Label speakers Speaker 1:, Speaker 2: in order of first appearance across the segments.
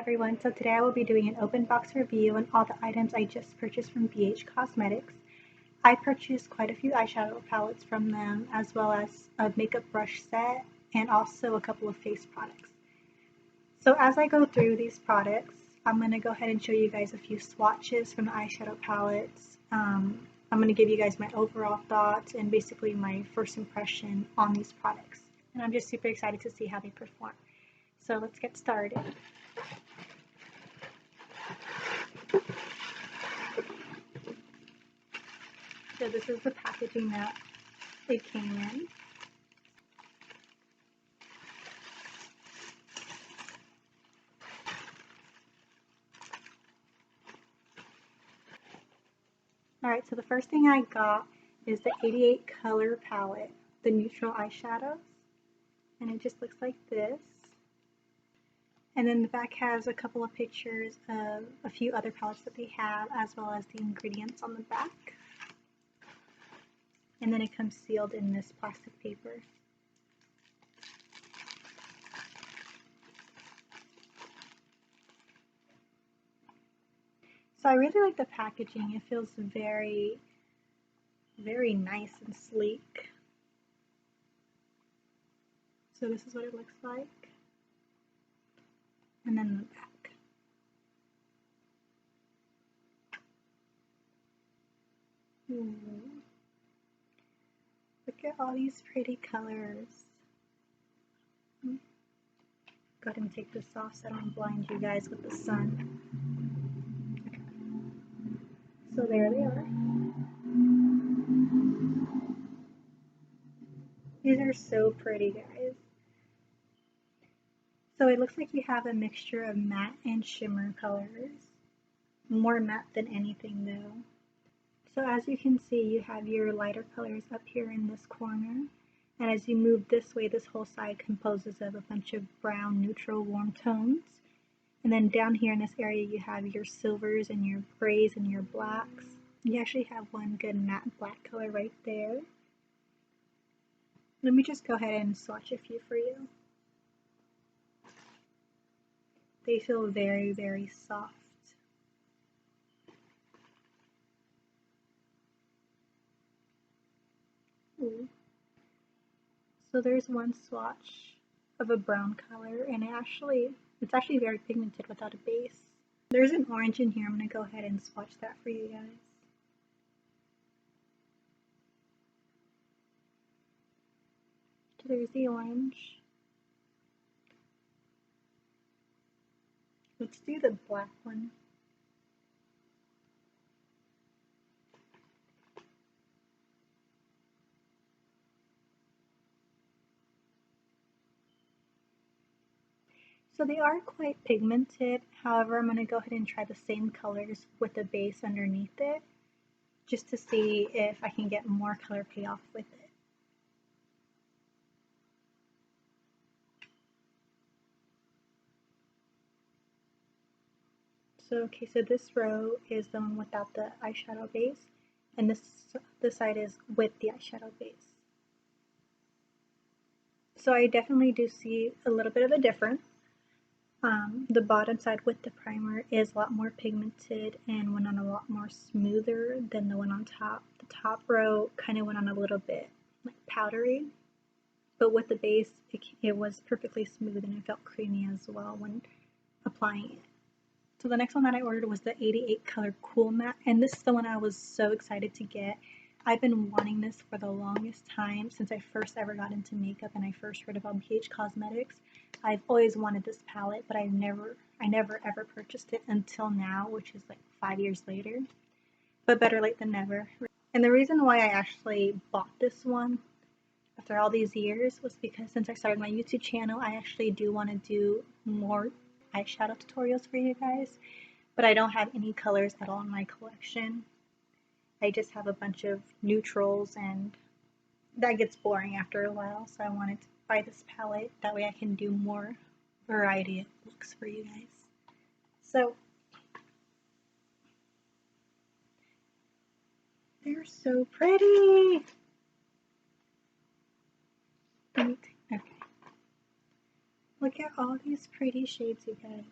Speaker 1: everyone, so today I will be doing an open box review on all the items I just purchased from BH Cosmetics. I purchased quite a few eyeshadow palettes from them, as well as a makeup brush set and also a couple of face products. So as I go through these products, I'm going to go ahead and show you guys a few swatches from the eyeshadow palettes. I'm going to give you guys my overall thoughts and basically my first impression on these products. And I'm just super excited to see how they perform. So let's get started. So this is the packaging that it came in. Alright, so the first thing I got is the 88 color palette, the neutral eyeshadows. And it just looks like this. And then the back has a couple of pictures of a few other palettes that they have, as well as the ingredients on the back. And then it comes sealed in this plastic paper. So I really like the packaging. It feels very, very nice and sleek. So this is what it looks like. And then the back. Ooh. Look at all these pretty colors. Go ahead and take this off so I don't blind you guys with the sun. Okay. So there they are. These are so pretty, guys. So it looks like you have a mixture of matte and shimmer colors. More matte than anything though. So as you can see, you have your lighter colors up here in this corner. And as you move this way, this whole side composes of a bunch of brown, neutral, warm tones. And then down here in this area, you have your silvers and your grays and your blacks. You actually have one good matte black color right there. Let me just go ahead and swatch a few for you. They feel very, very soft. Ooh. So there's one swatch of a brown color, and it's actually very pigmented without a base. There's an orange in here. I'm going to go ahead and swatch that for you guys. So there's the orange. Let's do the black one. So they are quite pigmented, however I'm going to go ahead and try the same colors with the base underneath it, just to see if I can get more color payoff with it. So this row is the one without the eyeshadow base, and this side is with the eyeshadow base. So I definitely do see a little bit of a difference. The bottom side with the primer is a lot more pigmented and went on a lot more smoother than the one on top. The top row kind of went on a little bit like powdery, but with the base it was perfectly smooth and it felt creamy as well when applying it. So the next one that I ordered was the 88 color Cool Matte, and this is the one I was so excited to get. I've been wanting this for the longest time since I first ever got into makeup and I first heard about BH Cosmetics. I've always wanted this palette, but I never ever purchased it until now, which is like 5 years later. But better late than never. And the reason why I actually bought this one after all these years was because since I started my YouTube channel, I actually do want to do more eyeshadow tutorials for you guys, but I don't have any colors at all in my collection. I just have a bunch of neutrals, and that gets boring after a while, so I wanted to buy this palette. That way I can do more variety of looks for you guys. So they're so pretty. Okay. Look at all these pretty shades, you guys.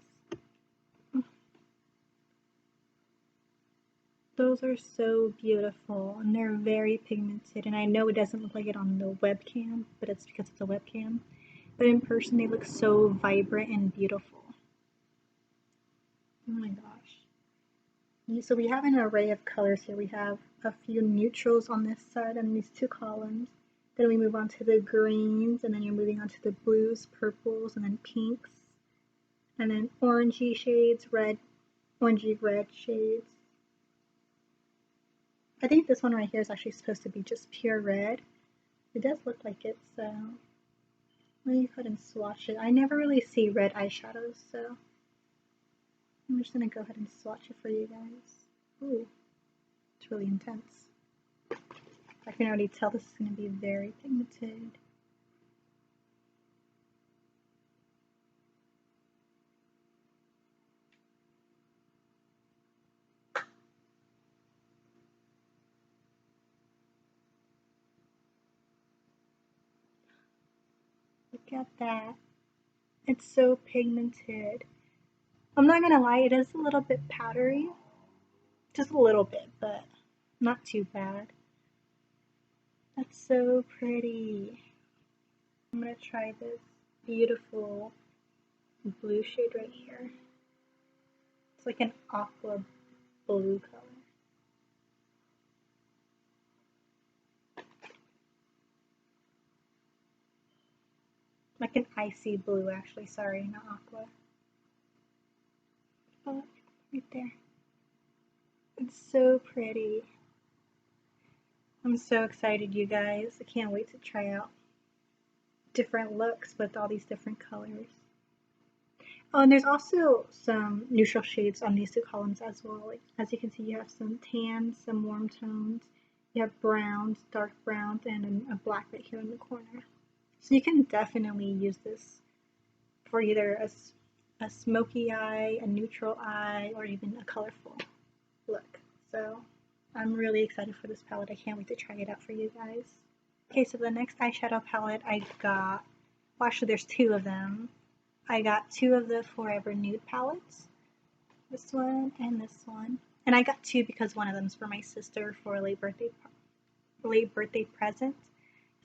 Speaker 1: neutrals are so beautiful and they're very pigmented, and I know it doesn't look like it on the webcam, but it's because it's a webcam. But in person they look so vibrant and beautiful. Oh my gosh. So we have an array of colors here. We have a few neutrals on this side and these two columns. Then we move on to the greens, and then you're moving on to the blues, purples, and then pinks. And then orangey shades, orangey red shades. I think this one right here is actually supposed to be just pure red. It does look like it, so let me go ahead and swatch it. I never really see red eyeshadows, so I'm just going to go ahead and swatch it for you guys. Ooh, it's really intense. I can already tell this is going to be very pigmented. Look at that. It's so pigmented. I'm not gonna lie, it is a little bit powdery. Just a little bit, but not too bad. That's so pretty. I'm gonna try this beautiful blue shade right here. It's like an aqua blue color. Like an icy blue, actually. Sorry, not aqua. Oh, right there. It's so pretty. I'm so excited, you guys. I can't wait to try out different looks with all these different colors. Oh, and there's also some neutral shades on these two columns as well. Like, as you can see, you have some tans, some warm tones. You have browns, dark browns, and a black right here in the corner. So you can definitely use this for either a smoky eye, a neutral eye, or even a colorful look. So I'm really excited for this palette. I can't wait to try it out for you guys. Okay, so the next eyeshadow palette I got, well actually there's two of them. I got two of the Forever Nude palettes. This one and this one. And I got two because one of them is for my sister for a late birthday present.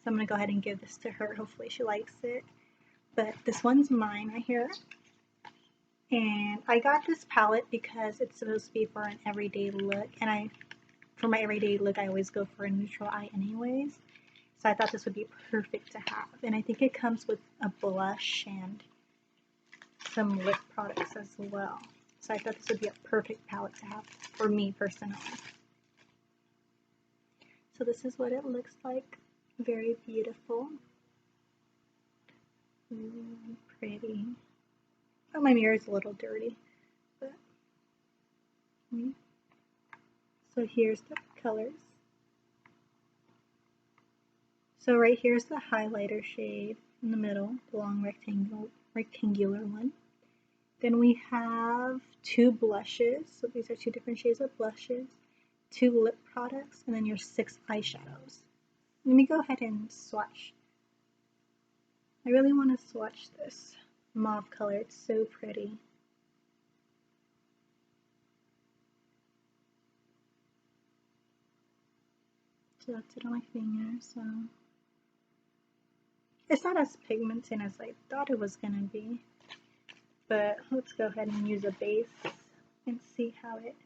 Speaker 1: So I'm going to go ahead and give this to her. Hopefully she likes it. But this one's mine right here. And I got this palette because it's supposed to be for an everyday look. And for my everyday look, I always go for a neutral eye anyways. So I thought this would be perfect to have. And I think it comes with a blush and some lip products as well. So I thought this would be a perfect palette to have for me personally. So this is what it looks like. Very beautiful. Ooh, pretty. Oh, my mirror is a little dirty. But so here's the colors. So right here's the highlighter shade in the middle, the long rectangular one. Then we have two blushes. So these are two different shades of blushes, two lip products, and then your 6 eyeshadows. Let me go ahead and swatch. I really want to swatch this mauve color. It's so pretty. So that's it on my finger. So it's not as pigmented as I thought it was gonna be. But let's go ahead and use a base and see how it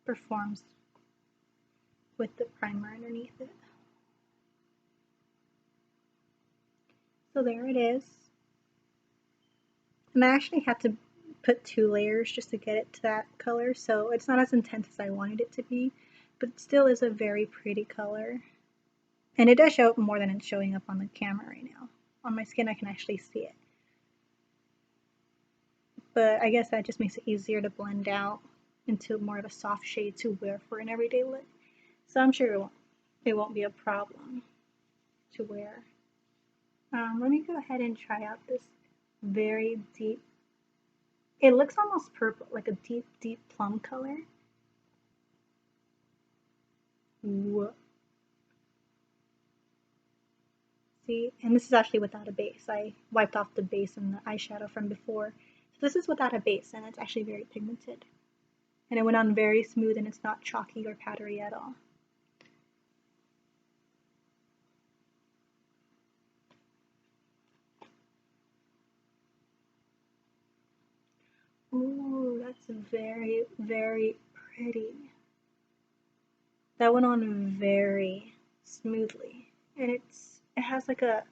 Speaker 1: performs with the primer underneath it. So there it is. And I actually had to put 2 layers just to get it to that color, so it's not as intense as I wanted it to be, but it still is a very pretty color. And it does show up more than it's showing up on the camera right now. On my skin I can actually see it. But I guess that just makes it easier to blend out into more of a soft shade to wear for an everyday look. So I'm sure it won't be a problem to wear. Let me go ahead and try out this very deep, it looks almost purple, like a deep, deep plum color. Whoa. See, and this is actually without a base. I wiped off the base and the eyeshadow from before. So this is without a base, and it's actually very pigmented. And it went on very smooth and it's not chalky or powdery at all. Ooh, that's very, very pretty. That went on very smoothly. And it has like it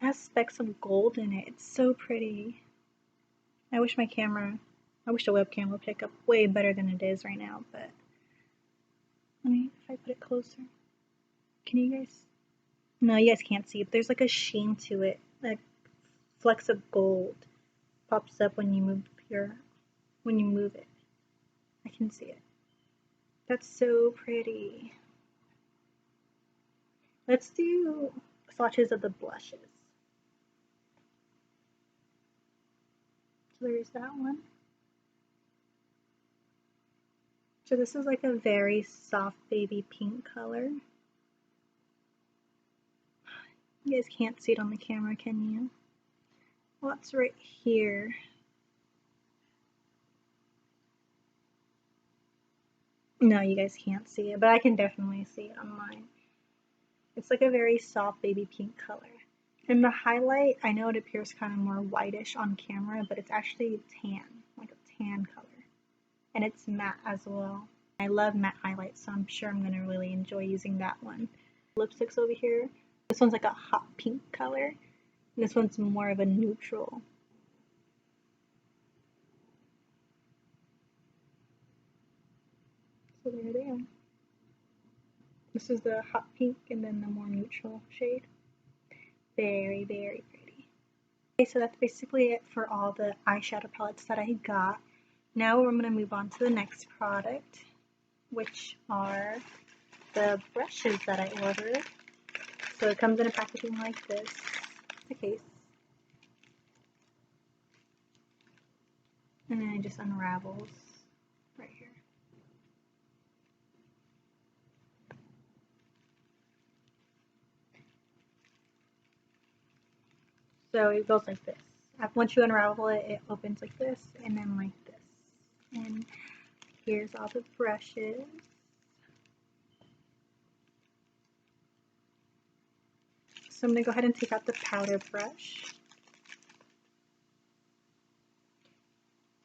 Speaker 1: has specks of gold in it. It's so pretty. I wish the webcam would pick up way better than it is right now, but if I put it closer. Can you guys? No, you guys can't see, but there's like a sheen to it. Like flecks of gold pops up when you move it. I can see it. That's so pretty. Let's do swatches of the blushes. So there's that one. So this is like a very soft baby pink color. You guys can't see it on the camera, can you? Well, it's right here. No, you guys can't see it, but I can definitely see it on mine. It's like a very soft baby pink color. And the highlight, I know it appears kind of more whitish on camera, but it's actually tan, like a tan color. And it's matte as well. I love matte highlights, so I'm sure I'm going to really enjoy using that one. Lipsticks over here. This one's like a hot pink color. And this one's more of a neutral. So there they are. This is the hot pink and then the more neutral shade. Very, very pretty. Okay, so that's basically it for all the eyeshadow palettes that I got. Now we're going to move on to the next product, which are the brushes that I ordered. So it comes in a packaging like this, the case. And then it just unravels right here. So it goes like this. Once you unravel it, it opens like this and then like this. And here's all the brushes. So I'm going to go ahead and take out the powder brush.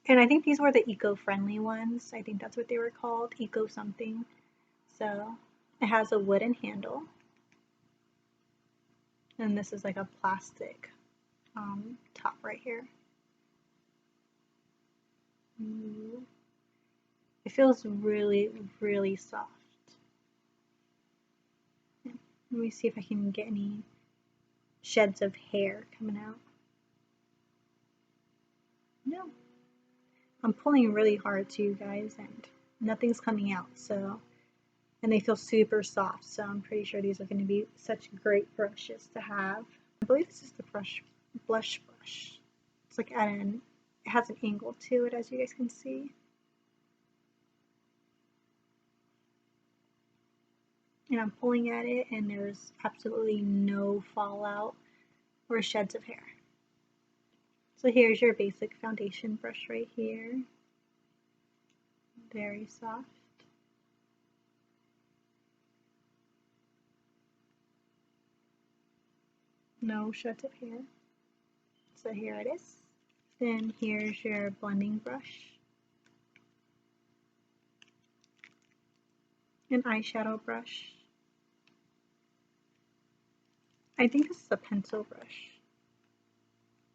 Speaker 1: And I think these were the eco-friendly ones. I think that's what they were called, eco something. So it has a wooden handle. And this is like a plastic top right here. Ooh. It feels really, really soft. Let me see if I can get any sheds of hair coming out. No. I'm pulling really hard too, guys, and nothing's coming out, so. And they feel super soft, so I'm pretty sure these are going to be such great brushes to have. I believe this is the blush brush. It's like it has an angle to it, as you guys can see. And I'm pulling at it, and there's absolutely no fallout or sheds of hair. So here's your basic foundation brush right here. Very soft. No sheds of hair. So here it is. Then here's your blending brush. An eyeshadow brush. I think this is a pencil brush.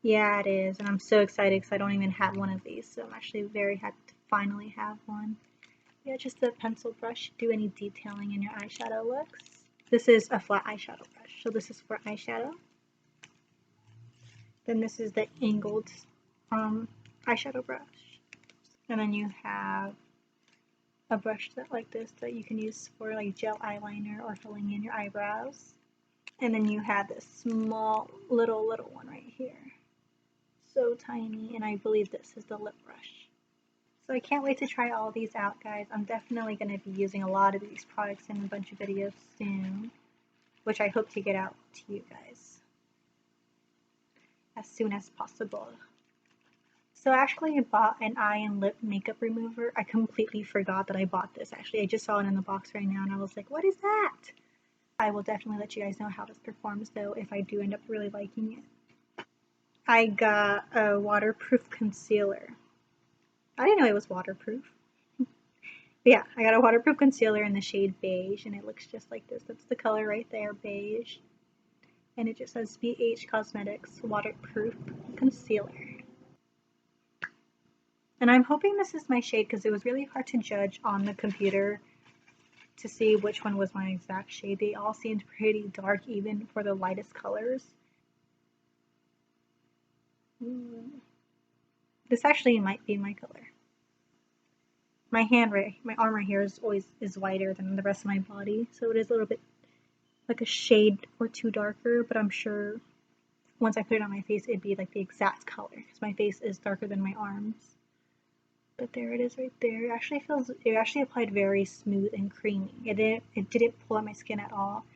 Speaker 1: Yeah, it is, and I'm so excited because I don't even have one of these, so I'm actually very happy to finally have one. Yeah, just a pencil brush. Do any detailing in your eyeshadow looks. This is a flat eyeshadow brush, so this is for eyeshadow. Then this is the angled eyeshadow brush. And then you have a brush like this that you can use for like gel eyeliner or filling in your eyebrows. And then you have this small little one right here. So tiny, and I believe this is the lip brush. So I can't wait to try all these out, guys. I'm definitely going to be using a lot of these products in a bunch of videos soon, which I hope to get out to you guys as soon as possible. So actually I bought an eye and lip makeup remover. I completely forgot that I bought this. Actually, I just saw it in the box right now and I was like, what is that? I will definitely let you guys know how this performs though if I do end up really liking it. I got a waterproof concealer. I didn't know it was waterproof. But yeah, I got a waterproof concealer in the shade beige and it looks just like this. That's the color right there, beige. And it just says BH Cosmetics Waterproof Concealer. And I'm hoping this is my shade because it was really hard to judge on the computer to see which one was my exact shade. They all seemed pretty dark even for the lightest colors. This actually might be my color. My arm right here is wider than the rest of my body, so it is a little bit like a shade or two darker, but I'm sure once I put it on my face it'd be like the exact color because my face is darker than my arms. But there it is right there. It actually applied very smooth and creamy. It didn't pull at my skin at all,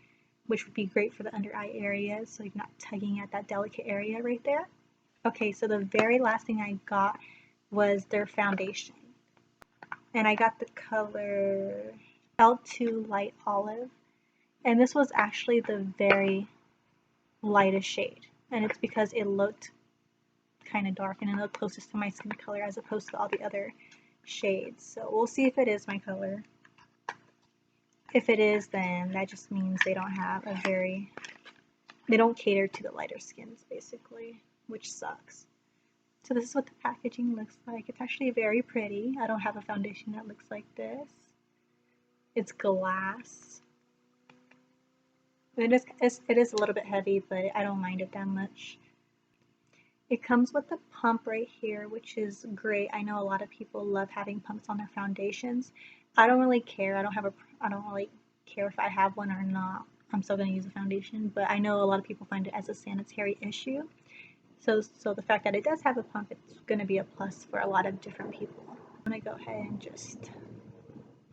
Speaker 1: which would be great for the under eye area, so you're not tugging at that delicate area right there. Okay, so the very last thing I got was their foundation. And I got the color L2 Light Olive. And this was actually the very lightest shade. And it's because it looked kind of dark and it looked closest to my skin color as opposed to all the other shades. So we'll see if it is my color. If it is, then that just means they don't cater to the lighter skins basically, which sucks. So this is what the packaging looks like. It's actually very pretty. I don't have a foundation that looks like this. It's glass. It is a little bit heavy, but I don't mind it that much. It comes with a pump right here, which is great. I know a lot of people love having pumps on their foundations. I don't really care. I don't really care if I have one or not. I'm still going to use a foundation, but I know a lot of people find it as a sanitary issue. So the fact that it does have a pump, it's going to be a plus for a lot of different people. I'm going to go ahead and just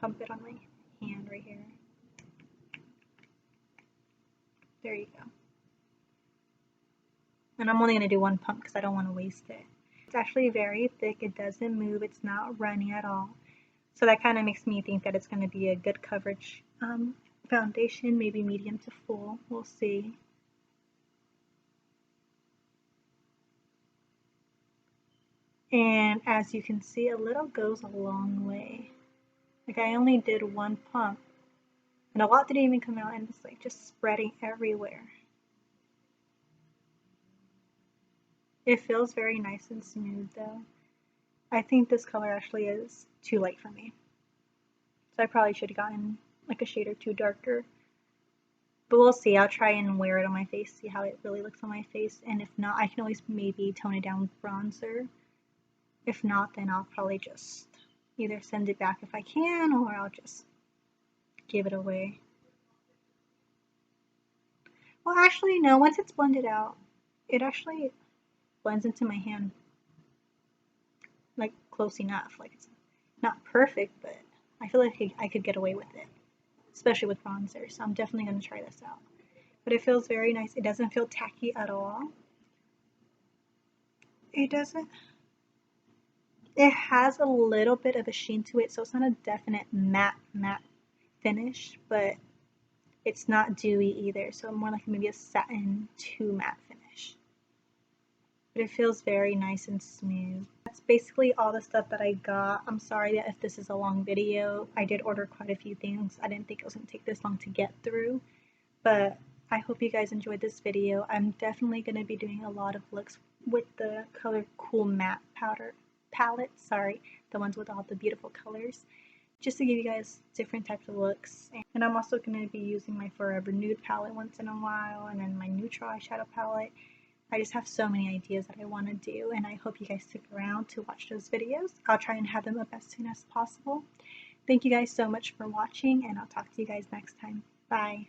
Speaker 1: pump it on my hand right here. There you go. And I'm only going to do one pump because I don't want to waste it. It's actually very thick. It doesn't move. It's not runny at all. So that kind of makes me think that it's going to be a good coverage foundation, maybe medium to full. We'll see. And as you can see, a little goes a long way. Like I only did one pump and a lot didn't even come out and it's like just spreading everywhere. It feels very nice and smooth though. I think this color actually is too light for me. So I probably should have gotten like a shade or two darker. But we'll see. I'll try and wear it on my face, see how it really looks on my face. And if not, I can always maybe tone it down with bronzer. If not, then I'll probably just either send it back if I can, or I'll just give it away. Well, actually, no. Once it's blended out, it actually blends into my hand, like close enough. Like it's not perfect, but I feel like I could get away with it, especially with bronzer. So I'm definitely going to try this out. But it feels very nice. It doesn't feel tacky at all. It doesn't. It has a little bit of a sheen to it, so it's not a definite matte finish, but it's not dewy either, so more like maybe a satin to matte finish. But it feels very nice and smooth. That's basically all the stuff that I got. I'm sorry that if this is a long video. I did order quite a few things. I didn't think it was going to take this long to get through, but I hope you guys enjoyed this video. I'm definitely going to be doing a lot of looks with the Color Cool Matte palette, the ones with all the beautiful colors, just to give you guys different types of looks. And I'm also going to be using my Forever Nude palette once in a while, and then my neutral eyeshadow palette. I just have so many ideas that I want to do, and I hope you guys stick around to watch those videos. I'll try and have them up as soon as possible. Thank you guys so much for watching, and I'll talk to you guys next time. Bye.